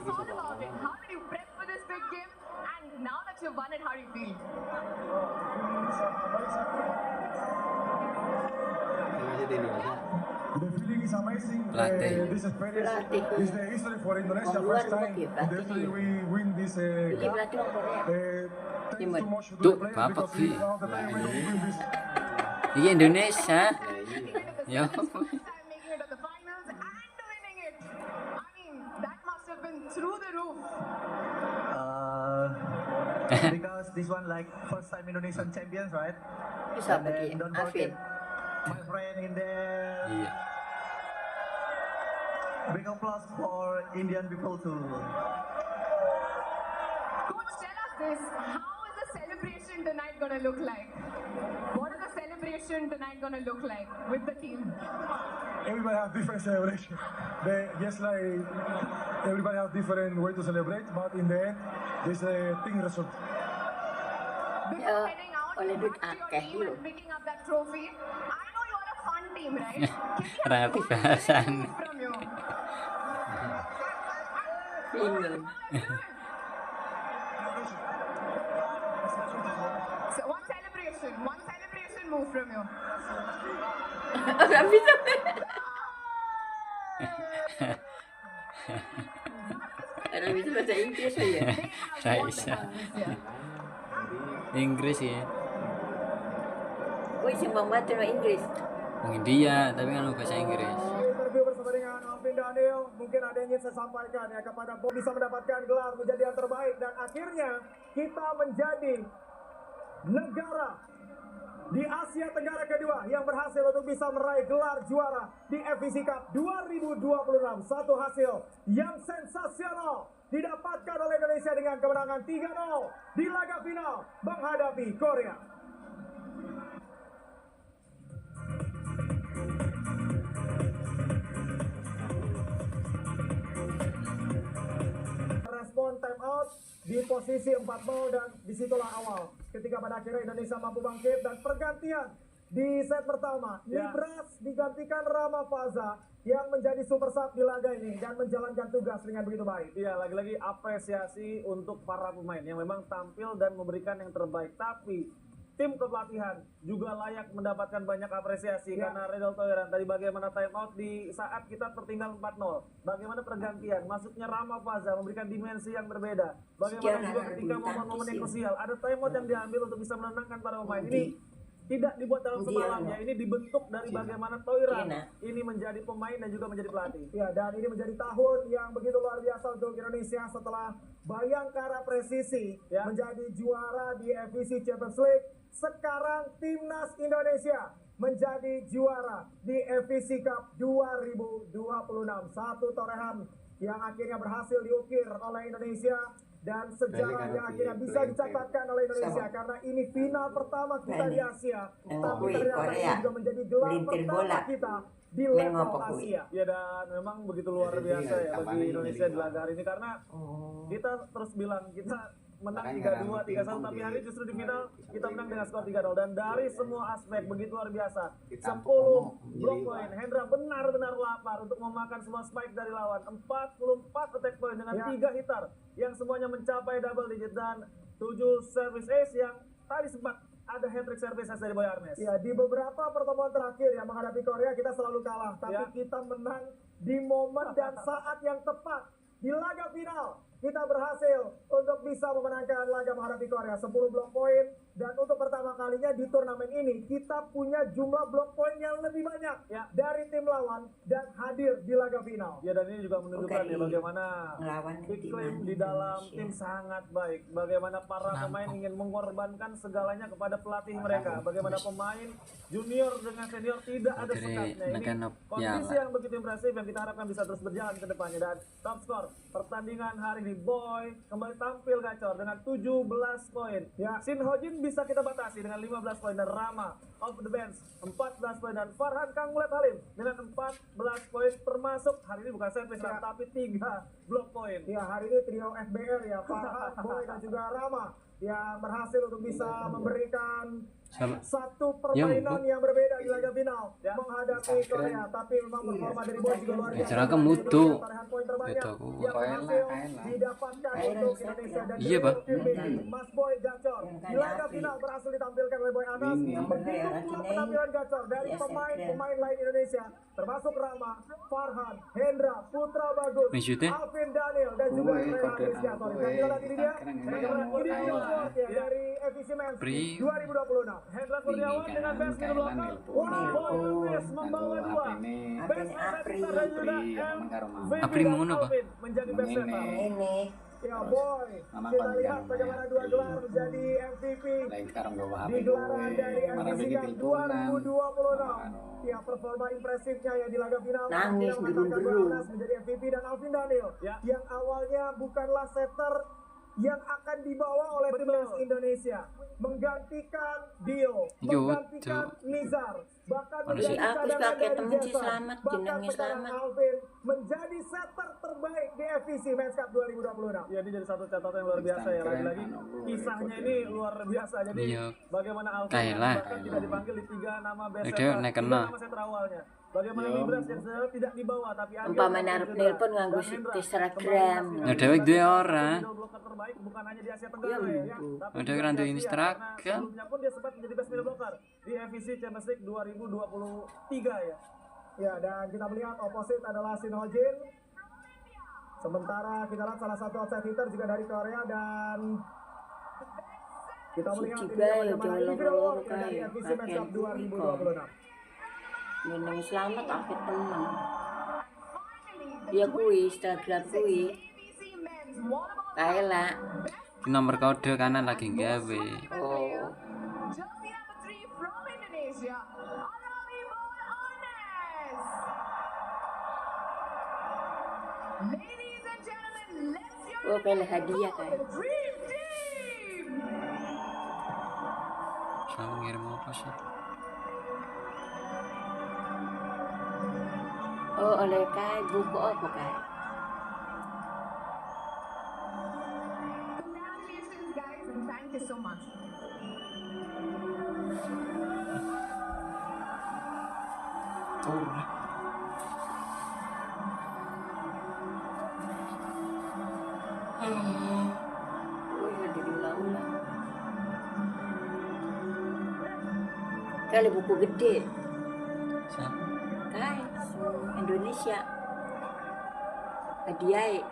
us all about it. How did you prep for this big game? And now that you've won it, how do you feel? The feeling is amazing. Pelatih. This is very this is the history for Indonesia. First time definitely we win this cup. Thanks so much to the Tuh, players bapak because we sih. are the player we win this. Ini Indonesia. Ya. First time making it to the finals and winning it. I mean, that must have been through the roof. Because this one like first time Indonesian champions, right? Bisa And then bagi don't Alvin. forget my friend in there. Iya. Big applause for Indian people too. Coach, tell us this. How is the celebration tonight going to look like? What is the celebration tonight going to look like with the team? Everybody have different celebration. Just like everybody have different way to celebrate, but in the end, this team result. Before Ya, heading out, oleh you duit back to your akeh team yuk. and picking up that trophy. I know you are a fun team, right? Can we Kurang have ngerti one bahasan. move from you? Bingung. So one celebration move from you. Nggak bisa. Nggak bisa bahasa Inggris aja. They have won the Raisa. cup this year. Inggris ya. Wih, sing bang batin mah Inggris. Mungkin dia, tapi kan bahasa Inggris. Interview bersama dengan Alvin Daniel, mungkin ada yang ingin saya sampaikan ya kepada Bob bisa mendapatkan gelar menjadi yang terbaik dan akhirnya kita menjadi negara di Asia Tenggara kedua yang berhasil untuk bisa meraih gelar juara di FVC Cup 2026. Satu hasil yang sensasional didapatkan oleh Indonesia dengan kemenangan 3-0 di laga final menghadapi Korea. Respon time out di posisi 4-0 dan disitulah awal ketika pada akhirnya Indonesia mampu bangkit dan pergantian di set pertama. Nibras digantikan Rama Faza yang menjadi super sub di laga ini dan menjalankan tugas dengan begitu baik. Iya, lagi-lagi apresiasi untuk para pemain yang memang tampil dan memberikan yang terbaik. Tapi tim kepelatihan juga layak mendapatkan banyak apresiasi karena Redal Toiran tadi bagaimana time out di saat kita tertinggal 4-0. Bagaimana pergantian, masuknya Rama Faza memberikan dimensi yang berbeda. Bagaimana juga ketika momen-momen yang krusial ada time out yang diambil untuk bisa menenangkan para pemain. Ini tidak dibuat dalam semalamnya, ini dibentuk dari bagaimana Toiran ini menjadi pemain dan juga menjadi pelatih. Ya, dan ini menjadi tahun yang begitu luar biasa untuk Indonesia setelah Bayangkara Presisi menjadi juara di FVC Champions League. Sekarang Timnas Indonesia menjadi juara di FVC Cup 2026. Satu torehan yang akhirnya berhasil diukir oleh Indonesia dan sejarah yang akhirnya bisa dicatatkan oleh Indonesia karena ini final pertama kita di Asia, tapi ternyata ini juga menjadi gelar pertama kita di level Asia. Ya, dan memang begitu luar biasa ya bagi Indonesia di laga hari ini karena kita terus bilang kita menang 3-2, 3-1, tapi hari ini justru di final kita menang dengan skor 3-0 dan dari semua aspek begitu luar biasa. 10 block point, Hendra benar-benar lapar untuk memakan semua spike dari lawan. 44 attack point dengan 3 hitter yang semuanya mencapai double digit dan 7 service ace yang tadi sempat ada hat-trick service ace dari Boy Arnes. Ya, di beberapa pertemuan terakhir yang menghadapi Korea kita selalu kalah, tapi kita menang di momen dan saat yang tepat. Di laga final kita berhasil untuk bisa memenangkan laga menghadapi Korea 10 block point dan untuk pertama kalinya di turnamen ini kita punya jumlah block point yang lebih banyak dari tim lawan dan hadir di laga final. Ya, dan ini juga menunjukkan ya bagaimana iklim di dalam tim sangat baik. Bagaimana para pemain ingin mengorbankan segalanya kepada pelatih mereka. Bagaimana pemain junior dengan senior tidak ada sekatnya. Ini kondisi yang begitu impresif yang kita harapkan bisa terus berjalan ke depannya. Dan top skor pertandingan hari ini Boy kembali tampil gacor dengan 17 poin. Shin Ho Jin bisa kita batasi dengan 15 poin dan Rama of the bench 14 poin dan Farhan Kangmulet Halim dengan 14 poin termasuk hari ini bukan servis tapi 3 blok poin. Ya, hari ini trio FBR ya, Farhan, Boy dan juga Rama yang berhasil untuk bisa memberikan satu permainan yang berbeda di laga final menghadapi Korea. Tapi memang performa dari Boy juga luar biasa. Ceraka mutu. Torehan poin terbanyak Betul. yang berhasil didapatkan untuk Indonesia dan Iya, Pak. Mas Boy Gacor di laga final berhasil ditampilkan oleh Boy Anas. Mendukung pula penampilan Gacor dari pemain lain Indonesia termasuk Rama, Farhan, Hendra, Putra Bagus, Maksudnya? Alvin Daniel dan juga Rehan Rizkyasori. Tampilan ini dia. Ini award ya dari FVC Men's 2026. Hendra Kurniawan dengan best middle blocker. Boy Lewis membawa 2. Best center dan juga MVP Apri dan mengono, Pak? Alvin menjadi best center. Ini Ya Boy, kita lihat bagaimana dua gelar menjadi MVP di gelaran dari FVC Cup 2026. Ya, performa impresifnya ya di laga final. Nangis, Akhirnya mengantarkan gerung-gerung. Boy Anas menjadi MVP dan Alvin Daniel yang awalnya bukanlah setter yang akan dibawa oleh timnas Indonesia menggantikan Dio, menggantikan Nizar, bahkan Si menjadi Agus cadangan pakai dari temen si Jason, Slamet, bahkan jenengnya sekarang Slamet. Alvin menjadi setter terbaik di FVC Men's Cup 2026. Ya, ini jadi satu catatan yang luar biasa ya. Lagi-lagi kisahnya ini luar biasa. Jadi Iya. bagaimana Alvin Kayalah. bahkan tidak dipanggil di 3 nama best Itu center, naik 3 kena. nama center awalnya. Bagaimana Mibras yang sebenarnya tidak dibawa tapi Agil umpama dan arep Cedra. nelpon nganggo Dan Hendra Instagram. kembali Ya, dewek duwe ora. middle blocker terbaik bukan hanya di Asia Tenggara Ya, ya. ibu. Tapi Ada juga orang di duwe Asia, Instagram. karena sebelumnya pun dia sempat menjadi best middle blocker di FVC Champions League 2023 ya. Ya, dan kita melihat opposite adalah Shin Ho Jin. Sementara kita lihat salah satu outside hitter juga dari Korea dan kita melihat Si ini Cibai, bagaimana jualan individual award produk dari kayak FVC Men's Cup pakaian 2026. Meneng selamat akhir temen. Ya kuwi Instagram kuwi. Kaela. Nomor kode kanan lagi gawe. Oh. Jersey number 3 from Indonesia, Arabi Boy Anas. Ladies and gentlemen, let's hear Oh, it kayak hadiah for kayak. the Dream Team. Sama ngirim apa sih? Oh, oleh kayak buku apa kayak? Congratulations, guys, and thank you so much. Oh, ya diulang-ulang. Kali buku gede. Siapa? Kai, Indonesia. Hadiah.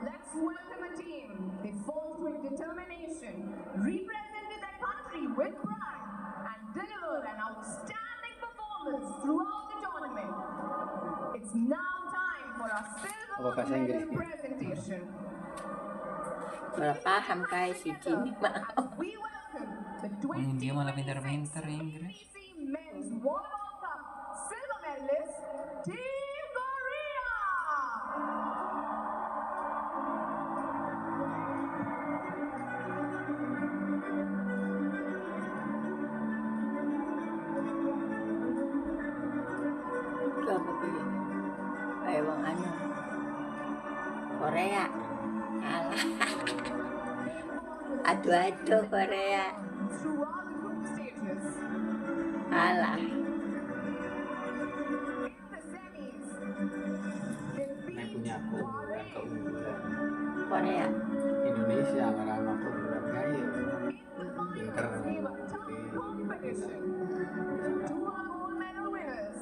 Let's welcome a team. They fought with determination, represented their country with pride, and delivered an outstanding performance throughout the tournament. It's now time for our silver medal presentation. Malah paham kai si Jimmy. As we welcome the Dia malah 2026 pintar-pintar Inggris. FVC Men's Volleyball Cup silver medalist, Team Korea. Itu apa sih? Kayak wong anu. Korea. Alah. Aduh-aduh Korea. Throughout the group stages, Alah. in the semis, they beat Bahrain. Korea. Indonesia ngerana program kaya In the finals, gave a tough competition to our gold medal winners.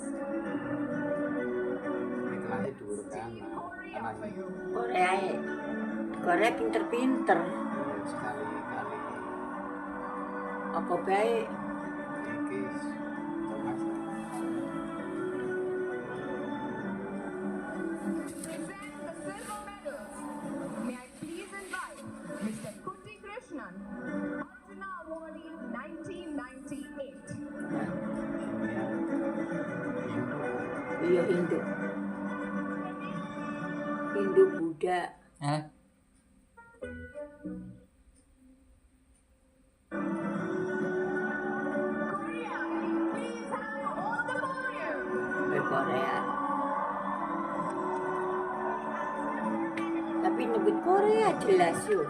kelasnya dhuwur kan Team Korea for you. Korea. Korea pinter-pinter. sekali-kali Apa baik? iki cemas Present the silver medals. May I please invite Mr. Kuti Krishnan, Arjuna Awardee 1998. Iya Hindu. Hindu Buddha. Hah? nyebut Korea jelas yuk.